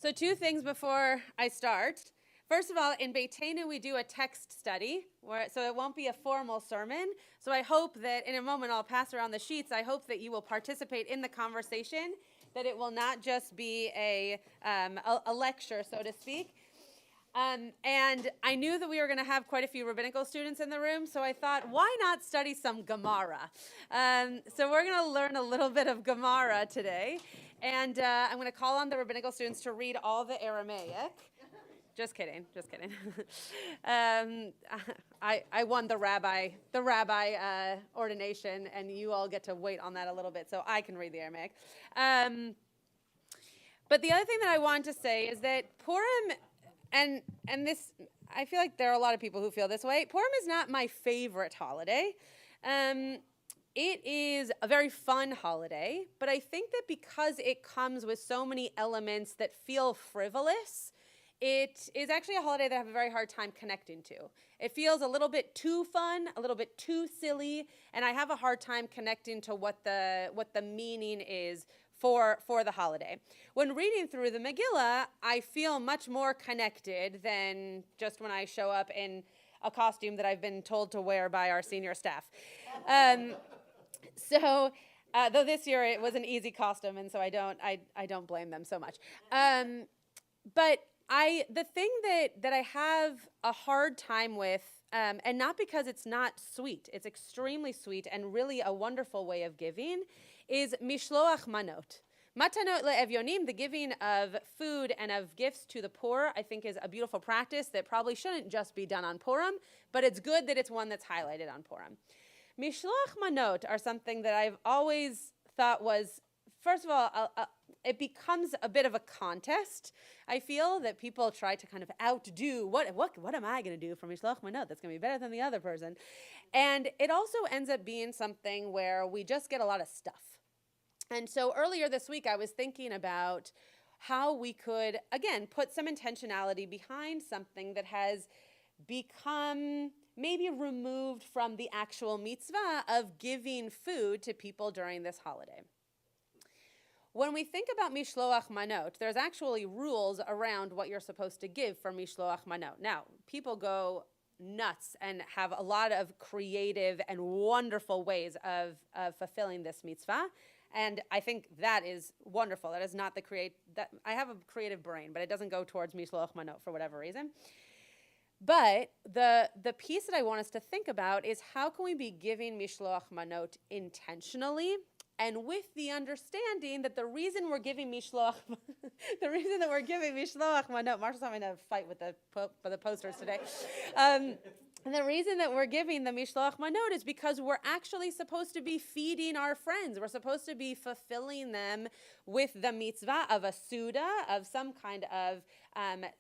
So 2 things before I start. First of all, in Beitenu, we do a text study, so it won't be a formal sermon. So I hope that in a moment I'll pass around the sheets. I hope that you will participate in the conversation, that it will not just be a lecture, so to speak. And I knew that we were going to have quite a few rabbinical students in the room, so I thought, why not study some Gemara? So we're going to learn a little bit of Gemara today, and I'm going to call on the rabbinical students to read all the Aramaic. Just kidding. I won the rabbi ordination, and you all get to wait on that a little bit, so I can read the Aramaic. But the other thing that I want to say is that Purim, and this, I feel like there are a lot of people who feel this way. Purim is not my favorite holiday. It is a very fun holiday, but I think that because it comes with so many elements that feel frivolous, it is actually a holiday that I have a very hard time connecting to. It feels a little bit too fun, a little bit too silly, and I have a hard time connecting to what the meaning is for the holiday. When reading through the Megillah, I feel much more connected than just when I show up in a costume that I've been told to wear by our senior staff. So though this year it was an easy costume, and so I don't blame them so much. But the thing that I have a hard time with, and not because it's not sweet, it's extremely sweet and really a wonderful way of giving, is mishloach manot. Matanot le'evyonim, the giving of food and of gifts to the poor, I think is a beautiful practice that probably shouldn't just be done on Purim, but it's good that it's one that's highlighted on Purim. Mishloach manot are something that I've always thought was, first of all, it becomes a bit of a contest. I feel that people try to kind of outdo, what am I going to do for Mishloach manot that's going to be better than the other person? And it also ends up being something where we just get a lot of stuff. And so earlier this week, I was thinking about how we could, again, put some intentionality behind something that has become maybe removed from the actual mitzvah of giving food to people during this holiday. When we think about mishloach manot, there's actually rules around what you're supposed to give for mishloach manot. Now, people go nuts and have a lot of creative and wonderful ways of fulfilling this mitzvah. And I think that is wonderful. That is not that I have a creative brain, but it doesn't go towards mishloach manot for whatever reason. But the piece that I want us to think about is how can we be giving mishloach manot intentionally, and with the understanding that the reason we're giving mishloach, manot, Marshall's having a fight with the posters today. And the reason that we're giving the mishloach manot is because we're actually supposed to be feeding our friends. We're supposed to be fulfilling them with the mitzvah of a suda, of some kind of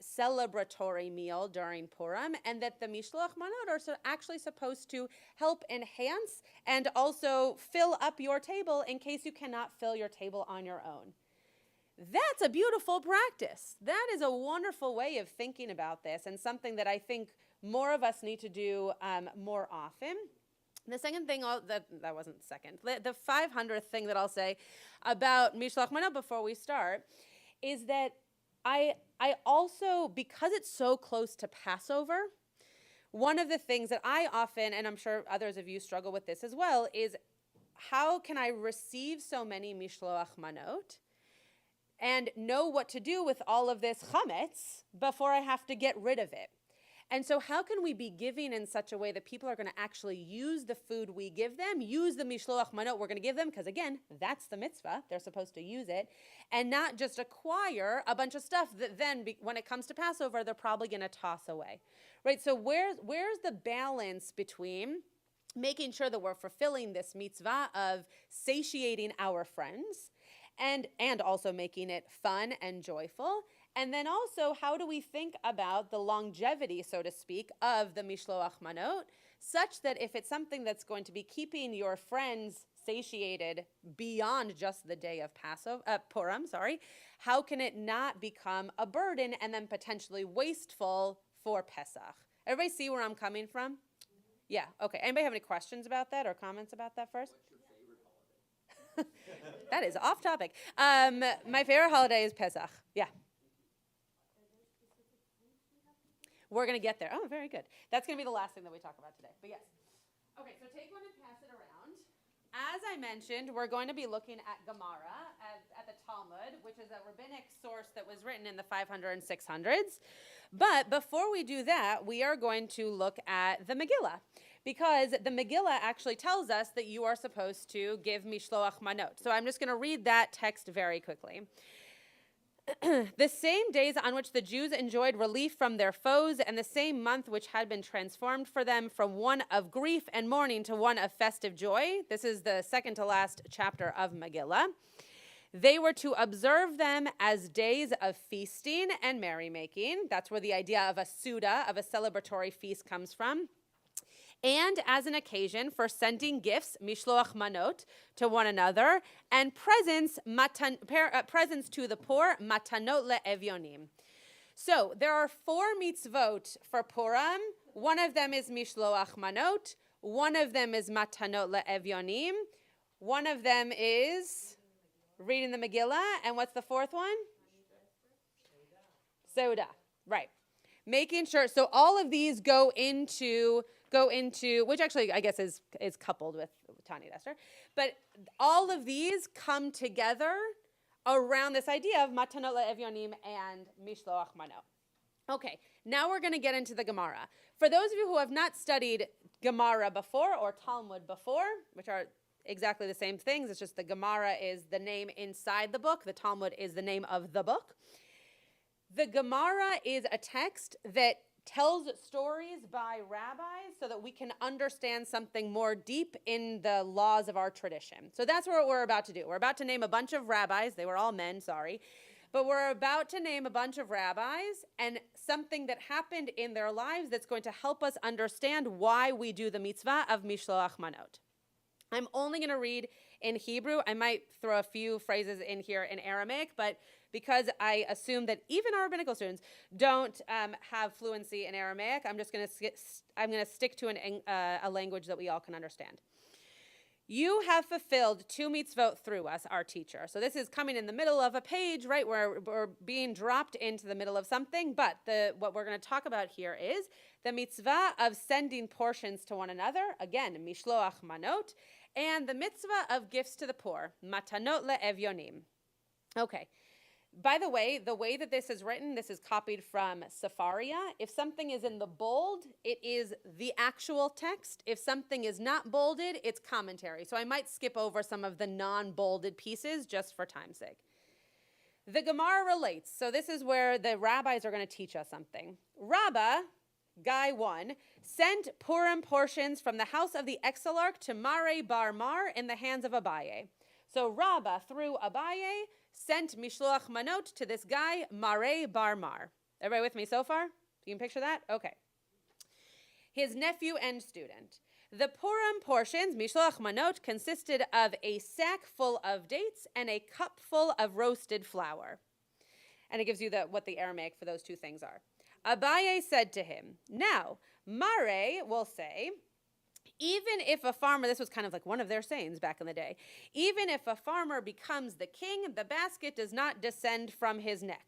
celebratory meal during Purim, and that the mishloach manot are actually supposed to help enhance and also fill up your table in case you cannot fill your table on your own. That's a beautiful practice. That is a wonderful way of thinking about this, and something that I think more of us need to do more often. The second thing, that wasn't second, the 500th thing that I'll say about mishloach manot before we start is that I also, because it's so close to Passover, one of the things that I often, and I'm sure others of you struggle with this as well, is how can I receive so many mishloach manot and know what to do with all of this chametz before I have to get rid of it? And so how can we be giving in such a way that people are going to actually use the food we give them, use the mishloach manot we're going to give them, because again, that's the mitzvah, they're supposed to use it, and not just acquire a bunch of stuff that then, when it comes to Passover, they're probably going to toss away, right? So where's the balance between making sure that we're fulfilling this mitzvah of satiating our friends and also making it fun and joyful? And then also, how do we think about the longevity, so to speak, of the mishloach manot, such that if it's something that's going to be keeping your friends satiated beyond just the day of Purim, how can it not become a burden and then potentially wasteful for Pesach? Everybody see where I'm coming from? Yeah, okay. Anybody have any questions about that or comments about that first? That is off topic. My favorite holiday is Pesach. Yeah. We're going to get there. Oh, very good. That's going to be the last thing that we talk about today. But yes. Okay, so take one and pass it around. As I mentioned, we're going to be looking at Gemara, at the Talmud, which is a rabbinic source that was written in the 500 and 600s. But before we do that, we are going to look at the Megillah, because the Megillah actually tells us that you are supposed to give mishloach manot. So I'm just going to read that text very quickly. The same days on which the Jews enjoyed relief from their foes, and the same month which had been transformed for them from one of grief and mourning to one of festive joy. This is the second to last chapter of Megillah. They were to observe them as days of feasting and merrymaking. That's where the idea of a Suda, of a celebratory feast, comes from. And as an occasion for sending gifts, mishloach manot, to one another, and presents to the poor, matanot le'evyonim. So there are 4 mitzvot for Purim. One of them is mishloach manot. One of them is matanot le'evyonim. One of them is reading the Megillah. And what's the 4th one? Soda. Right. Making sure. So all of these go into, which actually I guess is coupled with Tani Esther, but all of these come together around this idea of matanot le'evyonim and mishloach manot. Okay, now we're going to get into the Gemara. For those of you who have not studied Gemara before or Talmud before, which are exactly the same things, it's just the Gemara is the name inside the book, the Talmud is the name of the book. The Gemara is a text that tells stories by rabbis so that we can understand something more deep in the laws of our tradition. So that's what we're about to do. We're about to name a bunch of rabbis. They were all men, sorry. But we're about to name a bunch of rabbis and something that happened in their lives that's going to help us understand why we do the mitzvah of mishloach manot. I'm only going to read in Hebrew. I might throw a few phrases in here in Aramaic, but because I assume that even our rabbinical students don't have fluency in Aramaic, I'm going to stick to a language that we all can understand. You have fulfilled 2 mitzvot through us, our teacher. So this is coming in the middle of a page, right, where we're being dropped into the middle of something. But what we're going to talk about here is the mitzvah of sending portions to one another. Again, mishloach manot. And the mitzvah of gifts to the poor, matanot le'evyonim. Okay. By the way that this is written, this is copied from Sefaria. If something is in the bold, it is the actual text. If something is not bolded, it's commentary. So I might skip over some of the non-bolded pieces just for time's sake. The Gemara relates. So this is where the rabbis are going to teach us something. Rabbah, Guy 1, sent Purim portions from the house of the exilarch to Mare bar Mar in the hands of Abaye. So Rabbah, through Abaye, sent mishloach manot to this guy, Mare bar Mar. Everybody with me so far? You can picture that? Okay. His nephew and student. The Purim portions, mishloach manot, consisted of a sack full of dates and a cup full of roasted flour. And it gives you what the Aramaic for those 2 things are. Abaye said to him, now, Mare will say, even if a farmer, this was kind of like one of their sayings back in the day, even if a farmer becomes the king, the basket does not descend from his neck.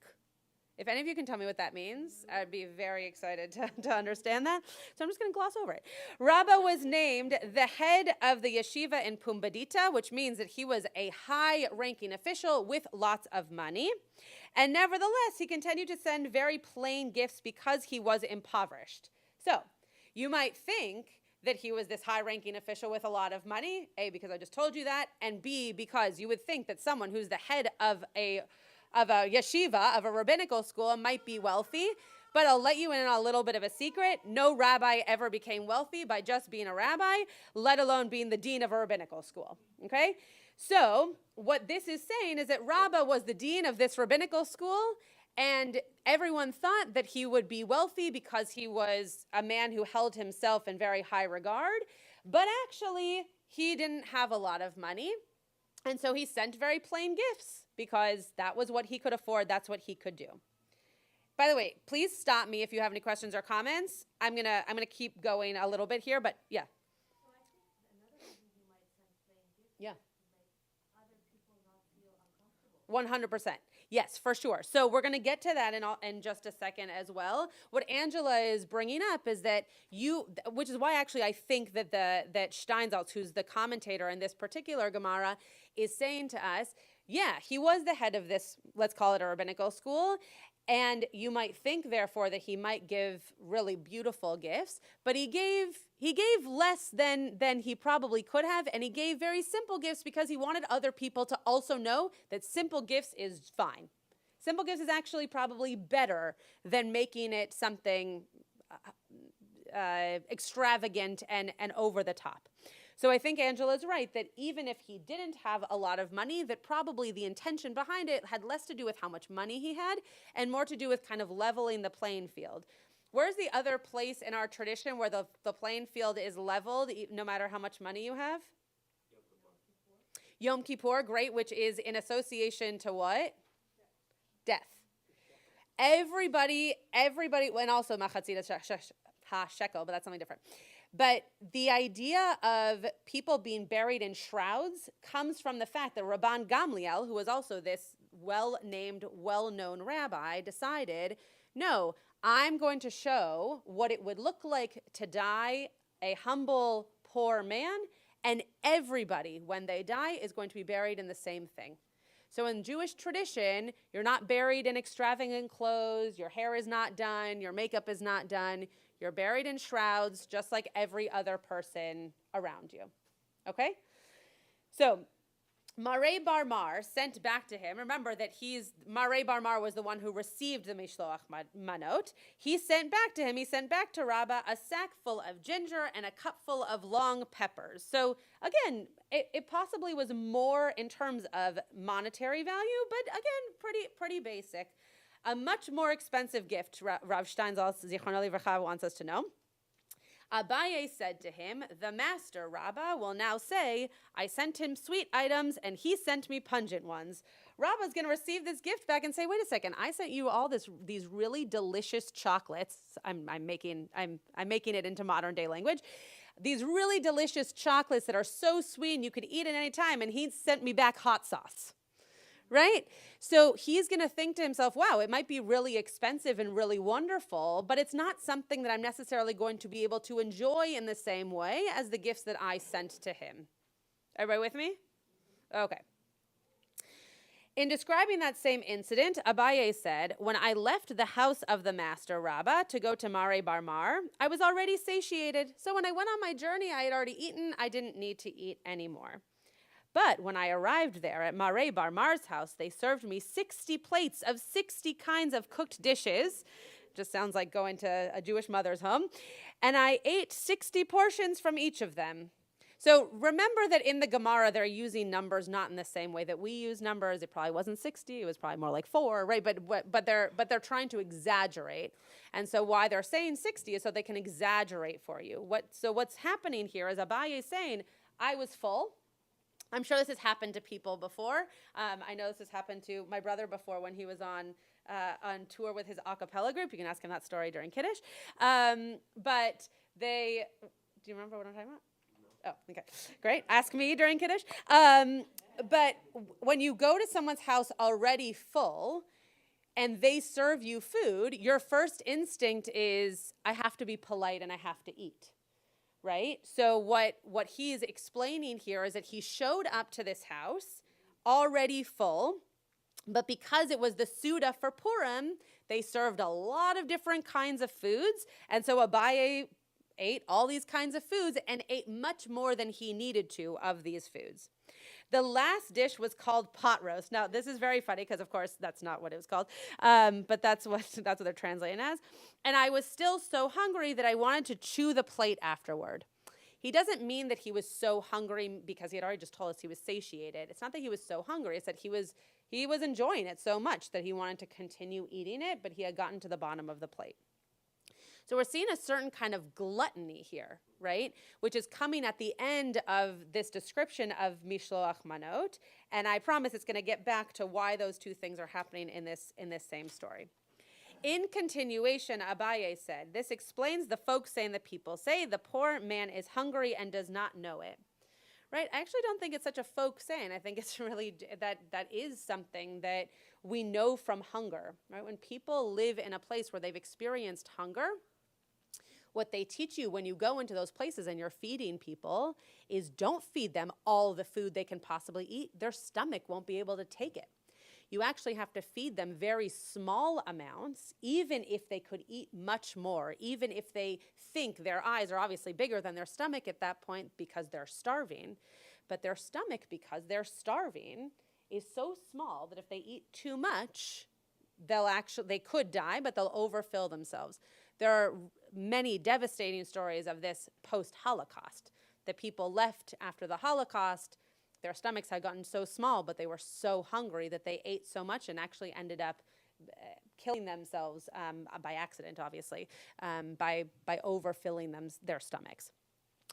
If any of you can tell me what that means, I'd be very excited to understand that. So I'm just going to gloss over it. Rabbah was named the head of the yeshiva in Pumbedita, which means that he was a high-ranking official with lots of money. And nevertheless, he continued to send very plain gifts because he was impoverished. So you might think that he was this high-ranking official with a lot of money, A, because I just told you that, and B, because you would think that someone who's the head of a yeshiva, of a rabbinical school, might be wealthy. But I'll let you in on a little bit of a secret. No rabbi ever became wealthy by just being a rabbi, let alone being the dean of a rabbinical school, okay? So what this is saying is that Rabbah was the dean of this rabbinical school, and everyone thought that he would be wealthy because he was a man who held himself in very high regard. But actually, he didn't have a lot of money. And so he sent very plain gifts because that was what he could afford. That's what he could do. By the way, please stop me if you have any questions or comments. I'm gonna keep going a little bit here, but yeah. So I think another reason he might send plain gifts Yeah. is to make other people not feel uncomfortable. 100%. Yes, for sure. So we're going to get to that in just a second as well. What Angela is bringing up is that which is why actually I think that that Steinsaltz, who's the commentator in this particular Gemara, is saying to us, yeah, he was the head of this, let's call it a rabbinical school, and you might think, therefore, that he might give really beautiful gifts, but he gave less than he probably could have, and he gave very simple gifts because he wanted other people to also know that simple gifts is fine. Simple gifts is actually probably better than making it something extravagant and over the top. So I think Angela's right that even if he didn't have a lot of money, that probably the intention behind it had less to do with how much money he had and more to do with kind of leveling the playing field. Where's the other place in our tradition where the playing field is leveled no matter how much money you have? Yom Kippur, great, which is in association to what? Death. Everybody, and also Machatzit HaShekel, but that's something different. But the idea of people being buried in shrouds comes from the fact that Rabban Gamliel, who was also this well-named, well-known rabbi, decided, no, I'm going to show what it would look like to die a humble, poor man, and everybody, when they die, is going to be buried in the same thing. So in Jewish tradition, you're not buried in extravagant clothes, your hair is not done, your makeup is not done. You're buried in shrouds just like every other person around you. Okay? So Marei Bar Mar sent back to him. Remember that Marei Bar Mar was the one who received the Mishloach Manot. He sent back to Rabbah a sack full of ginger and a cup full of long peppers. So again, it possibly was more in terms of monetary value, but again, pretty basic. A much more expensive gift, Rav Steinsaltz, Zichrono Livracha, wants us to know. Abaye said to him, the master, Rabbah, will now say, I sent him sweet items and he sent me pungent ones. Rabbah's going to receive this gift back and say, wait a second, I sent you all these really delicious chocolates. I'm making it into modern day language. These really delicious chocolates that are so sweet and you could eat at any time, and he sent me back hot sauce. Right? So he's going to think to himself, wow, it might be really expensive and really wonderful, but it's not something that I'm necessarily going to be able to enjoy in the same way as the gifts that I sent to him. Everybody with me? Okay. In describing that same incident, Abaye said, when I left the house of the master, Rabbah, to go to Marei Bar Mar, I was already satiated. So when I went on my journey, I had already eaten. I didn't need to eat anymore. But when I arrived there at Marei Bar Mar's house, they served me 60 plates of 60 kinds of cooked dishes. Just sounds like going to a Jewish mother's home. And I ate 60 portions from each of them. So remember that in the Gemara, they're using numbers not in the same way that we use numbers. It probably wasn't 60. It was probably more like 4, right? But they're trying to exaggerate. And so why they're saying 60 is so they can exaggerate for you. So what's happening here is Abaye saying, I was full. I'm sure this has happened to people before. I know this has happened to my brother before when he was on tour with his a cappella group. You can ask him that story during Kiddush. But do you remember what I'm talking about? No. Oh, okay. Great. Ask me during Kiddush. But when you go to someone's house already full and they serve you food, your first instinct is, I have to be polite and I have to eat. Right? So what he's explaining here is that he showed up to this house already full, but because it was the Suda for Purim, they served a lot of different kinds of foods, and so Abaye ate all these kinds of foods and ate much more than he needed to of these foods. The last dish was called pot roast. Now, this is very funny because, of course, that's not what it was called, but that's what they're translating as. And I was still so hungry that I wanted to chew the plate afterward. He doesn't mean that he was so hungry because he had already just told us he was satiated. It's not that he was so hungry. It's that he was enjoying it so much that he wanted to continue eating it, but he had gotten to the bottom of the plate. So we're seeing a certain kind of gluttony here, right? Which is coming at the end of this description of Mishloach Manot. And I promise it's going to get back to why those two things are happening in this same story. In continuation, Abaye said, this explains the folk saying that people say, the poor man is hungry and does not know it. right? I actually don't think it's such a folk saying. I think it's really that is something that we know from hunger, right? When people live in a place where they've experienced hunger, what they teach you when you go into those places and you're feeding people is don't feed them all the food they can possibly eat. Their stomach won't be able to take it. You actually have to feed them very small amounts, even if they could eat much more, even if they think their eyes are obviously bigger than their stomach at that point because they're starving. But their stomach, because they're starving, is so small that if they eat too much, they could die, but they'll overfill themselves. There are many devastating stories of this post-Holocaust, that people left after the Holocaust. Their stomachs had gotten so small, but they were so hungry that they ate so much and actually ended up killing themselves by accident, obviously, by overfilling their stomachs.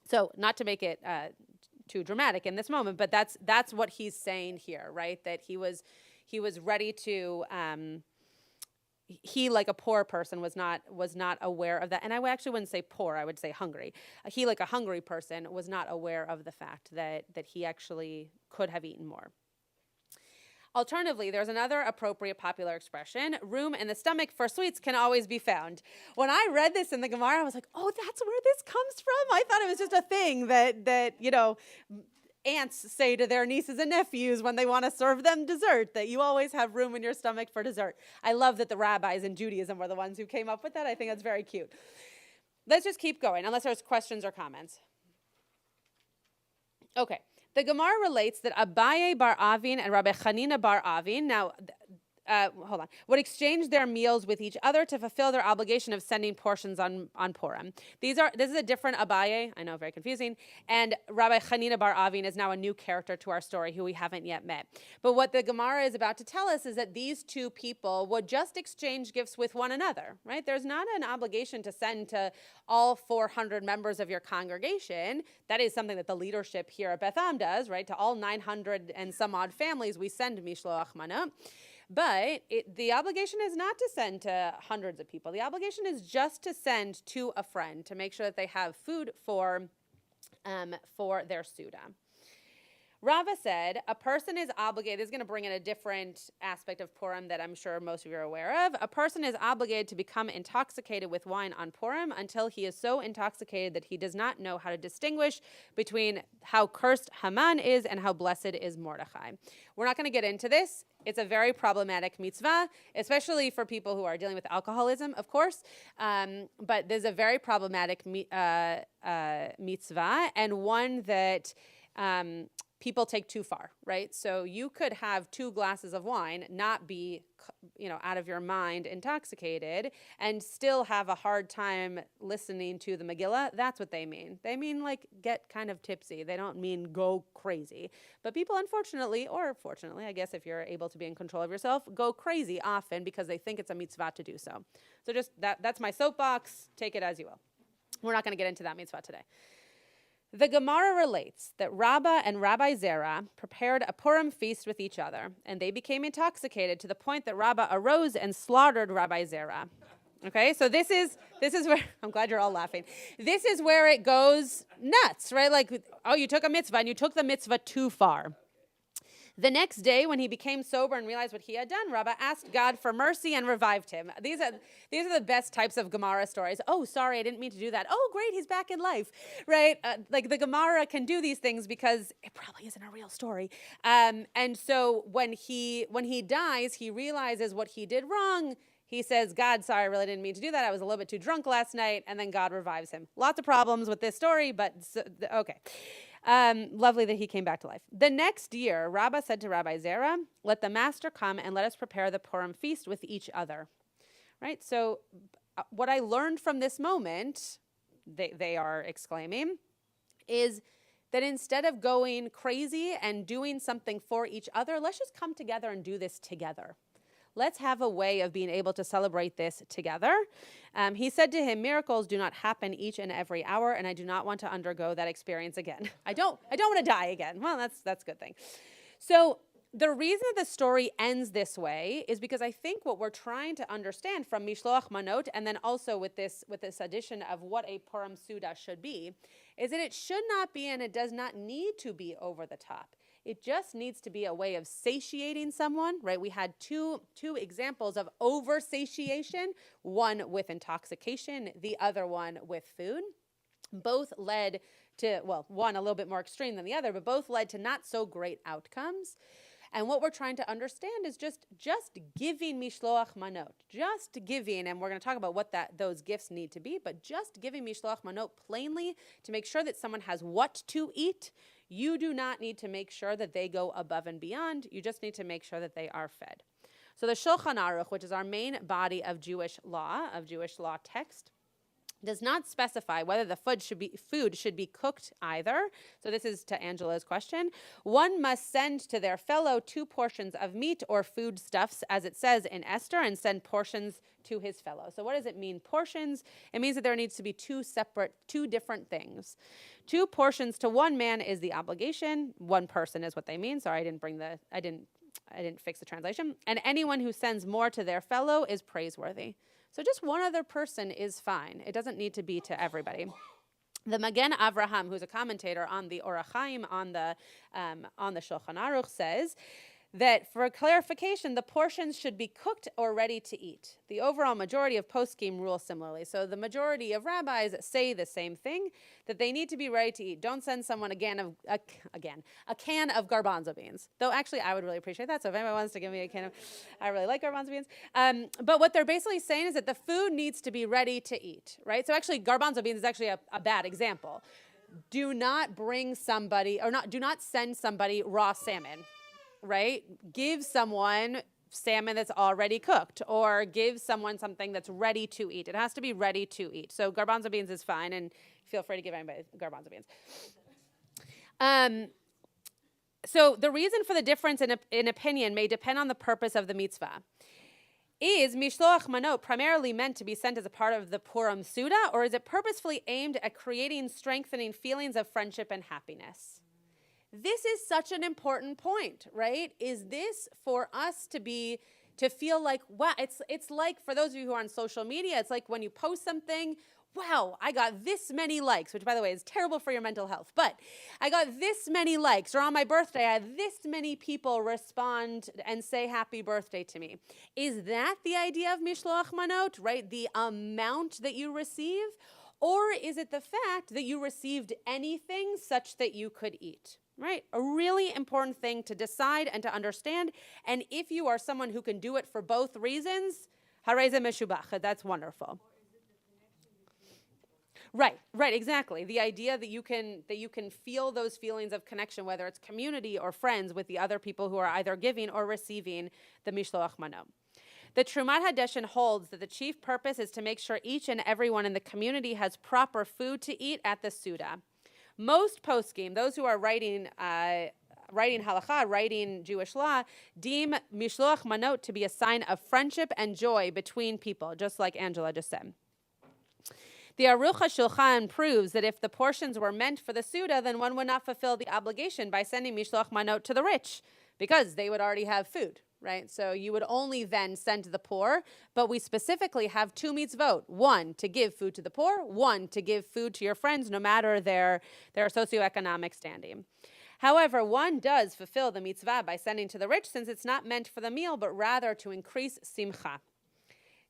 So not to make it too dramatic in this moment, but that's what he's saying here, right? That he was ready to. He, like a poor person, was not aware of that. And I actually wouldn't say poor, I would say hungry. He, like a hungry person, was not aware of the fact that he actually could have eaten more. Alternatively, there's another appropriate popular expression: room in the stomach for sweets can always be found. When I read this in the Gemara, I was like, oh, that's where this comes from? I thought it was just a thing that aunts say to their nieces and nephews when they want to serve them dessert, that you always have room in your stomach for dessert. I love that the rabbis in Judaism were the ones who came up with that. I think that's very cute. Let's just keep going, unless there's questions or comments. Okay. The Gemara relates that Abaye bar Avin and Rabbi Chanina bar Avin, would exchange their meals with each other to fulfill their obligation of sending portions on Purim. This is a different Abaye, I know, very confusing, and Rabbi Chanina bar Avin is now a new character to our story who we haven't yet met. But what the Gemara is about to tell us is that these two people would just exchange gifts with one another, right? There's not an obligation to send to all 400 members of your congregation. That is something that the leadership here at Beth does, right? To all 900 and some odd families, we send mishloach mana. But the obligation is not to send to hundreds of people. The obligation is just to send to a friend to make sure that they have food for their Suda. Rava said a person is obligated, this is going to bring in a different aspect of Purim that I'm sure most of you are aware of. A person is obligated to become intoxicated with wine on Purim until he is so intoxicated that he does not know how to distinguish between how cursed Haman is and how blessed is Mordechai. We're not going to get into this. It's a very problematic mitzvah, especially for people who are dealing with alcoholism, of course. But there's a very problematic mitzvah, and one that people take too far, right? So you could have 2 glasses of wine, not be, out of your mind intoxicated, and still have a hard time listening to the Megillah. That's what they mean. They mean like get kind of tipsy. They don't mean go crazy. But people, unfortunately, or fortunately, I guess if you're able to be in control of yourself, go crazy often because they think it's a mitzvah to do so. So just that's my soapbox. Take it as you will. We're not going to get into that mitzvah today. The Gemara relates that Rabbah and Rabbi Zerah prepared a Purim feast with each other, and they became intoxicated to the point that Rabbah arose and slaughtered Rabbi Zerah. Okay, so this is where, I'm glad you're all laughing. This is where it goes nuts, right? Like, oh, you took a mitzvah and you took the mitzvah too far. The next day, when he became sober and realized what he had done, Rabbah asked God for mercy and revived him. These are the best types of Gemara stories. Oh, sorry, I didn't mean to do that. Oh, great, he's back in life, right? Like the Gemara can do these things because it probably isn't a real story. And so when he dies, he realizes what he did wrong. He says, God, sorry, I really didn't mean to do that. I was a little bit too drunk last night. And then God revives him. Lots of problems with this story, but okay. Lovely that he came back to life. The next year, Rabbah said to Rabbi Zerah, let the master come and let us prepare the Purim feast with each other. Right? So what I learned from this moment, they are exclaiming, is that instead of going crazy and doing something for each other, let's just come together and do this together. Let's have a way of being able to celebrate this together. He said to him, miracles do not happen each and every hour, and I do not want to undergo that experience again. I don't want to die again. Well, that's a good thing. So The reason the story ends this way is because I think what we're trying to understand from Mishloach Manot, and then also with this addition of what a Purim Suda should be, is that it should not be and it does not need to be over the top. It just needs to be a way of satiating someone, right? We had two examples of over-satiation, one with intoxication, the other one with food. Both led to, well, one a little bit more extreme than the other, but both led to not so great outcomes. And what we're trying to understand is just giving mishloach manot, just giving, and we're going to talk about what those gifts need to be, but just giving mishloach manot plainly to make sure that someone has what to eat. You do not need to make sure that they go above and beyond. You just need to make sure that they are fed. So the Shulchan Aruch, which is our main body of Jewish law text, does not specify whether the food should be cooked either. So this is to Angela's question. One must send to their fellow 2 portions of meat or foodstuffs, as it says in Esther, and send portions to his fellow. So what does it mean, portions? It means that there needs to be 2 different things. 2 portions to one man is the obligation. 1 person is what they mean. Sorry, I didn't fix the translation. And anyone who sends more to their fellow is praiseworthy. So just one other person is fine. It doesn't need to be to everybody. The Magen Avraham, who's a commentator on the Orach Chaim on the Shulchan Aruch, says that for clarification, the portions should be cooked or ready to eat. The overall majority of poskim rule similarly. So the majority of rabbis say the same thing, that they need to be ready to eat. Don't send someone a can of garbanzo beans. Though actually I would really appreciate that. So if anyone wants to give me a can of, I really like garbanzo beans. But what they're basically saying is that the food needs to be ready to eat, right? So actually garbanzo beans is actually a bad example. Do not send somebody raw salmon. Right? Give someone salmon that's already cooked, or give someone something that's ready to eat. It has to be ready to eat. So garbanzo beans is fine, and feel free to give anybody garbanzo beans. So the reason for the difference in opinion may depend on the purpose of the mitzvah. Is mishloach manot primarily meant to be sent as a part of the Purim Suda, or is it purposefully aimed at creating, strengthening feelings of friendship and happiness? This is such an important point, right? Is this for us to feel like, wow, it's like, for those of you who are on social media, it's like when you post something, wow, I got this many likes, which by the way is terrible for your mental health, but I got this many likes, or on my birthday, I had this many people respond and say happy birthday to me. Is that the idea of mishloach manot, right? The amount that you receive? Or is it the fact that you received anything such that you could eat? Right? A really important thing to decide and to understand. And if you are someone who can do it for both reasons, harei ze meshubach, that's wonderful. Right, exactly. The idea that you can feel those feelings of connection, whether it's community or friends, with the other people who are either giving or receiving the mishloach manot. The Trumat Hadeshin holds that the chief purpose is to make sure each and everyone in the community has proper food to eat at the Suda. Most poskim, those who are writing halakha, writing Jewish law, deem mishloach manot to be a sign of friendship and joy between people, just like Angela just said. The Aruch HaShulchan proves that if the portions were meant for the Suda, then one would not fulfill the obligation by sending mishloach manot to the rich, because they would already have food, right? So you would only then send to the poor, but we specifically have 2 mitzvot. 1, to give food to the poor. 1, to give food to your friends, no matter their socioeconomic standing. However, one does fulfill the mitzvah by sending to the rich, since it's not meant for the meal, but rather to increase simcha.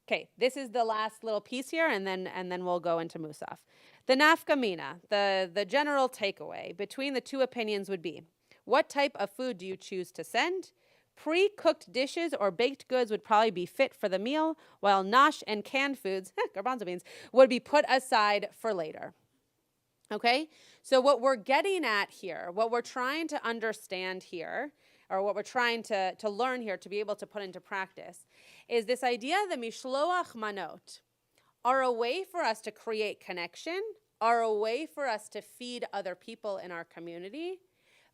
Okay, this is the last little piece here, and then we'll go into Musaf. The nafka mina, the general takeaway between the 2 opinions would be, what type of food do you choose to send? Pre-cooked dishes or baked goods would probably be fit for the meal, while nash and canned foods, garbanzo beans, would be put aside for later. Okay? So what we're getting at here, what we're trying to understand here, or what we're trying to learn here to be able to put into practice, is this idea that mishloach manot are a way for us to create connection, are a way for us to feed other people in our community.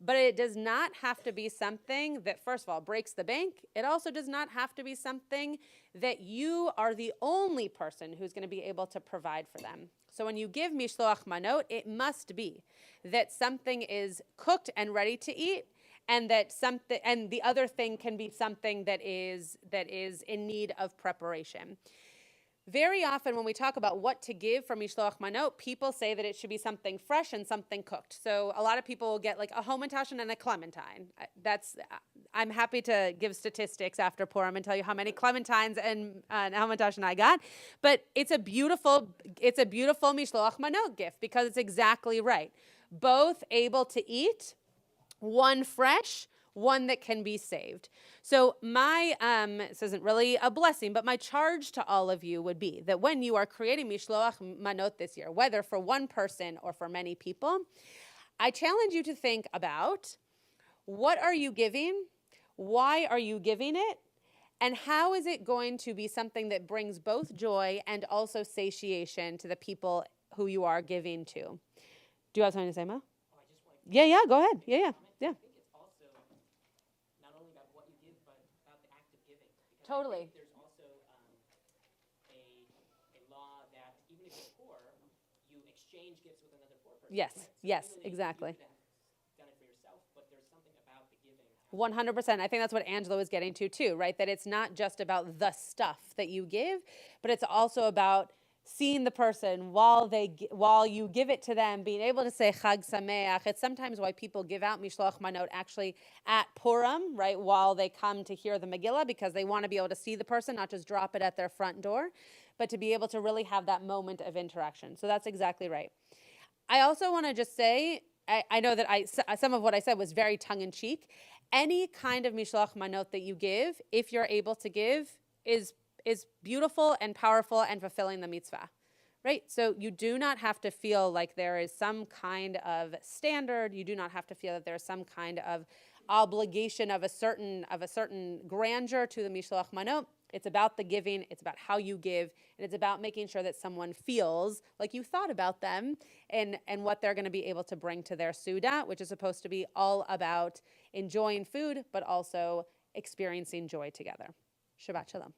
But it does not have to be something that, first of all, breaks the bank. It also does not have to be something that you are the only person who's going to be able to provide for them. So when you give mishloach manot, it must be that something is cooked and ready to eat, and that something, and the other thing can be something that is in need of preparation. Very often when we talk about what to give for Mishloach Manot, people say that it should be something fresh and something cooked. So a lot of people will get like a Hamantaschen and a clementine. I'm happy to give statistics after Purim and tell you how many clementines and Hamantaschen I got. But it's a beautiful Mishloach Manot gift because it's exactly right. Both able to eat, one fresh, one that can be saved. So this isn't really a blessing, but my charge to all of you would be that when you are creating Mishloach Manot this year, whether for one person or for many people, I challenge you to think about what are you giving, why are you giving it, and how is it going to be something that brings both joy and also satiation to the people who you are giving to. Do you have something to say, Ma? Yeah, go ahead. Yeah. Totally. There's also a law that even if you're poor, you exchange gifts with another poor person. Yes, right? yes, So exactly. You could have done it for yourself, but there's something about the giving. 100%. I think that's what Angela was getting to too, right? That it's not just about the stuff that you give, but it's also about seeing the person while you give it to them, being able to say Chag Sameach. It's sometimes why people give out Mishloach Manot actually at Purim, right, while they come to hear the Megillah, because they want to be able to see the person, not just drop it at their front door, but to be able to really have that moment of interaction. So that's exactly right. I also want to just say, I know that some of what I said was very tongue-in-cheek. Any kind of Mishloach Manot that you give, if you're able to give, is beautiful and powerful and fulfilling the mitzvah, right? So you do not have to feel like there is some kind of standard. You do not have to feel that there's some kind of obligation of a certain grandeur to the Mishloach Manot. It's about the giving. It's about how you give, and it's about making sure that someone feels like you thought about them and what they're going to be able to bring to their Suda, which is supposed to be all about enjoying food, but also experiencing joy together. Shabbat Shalom.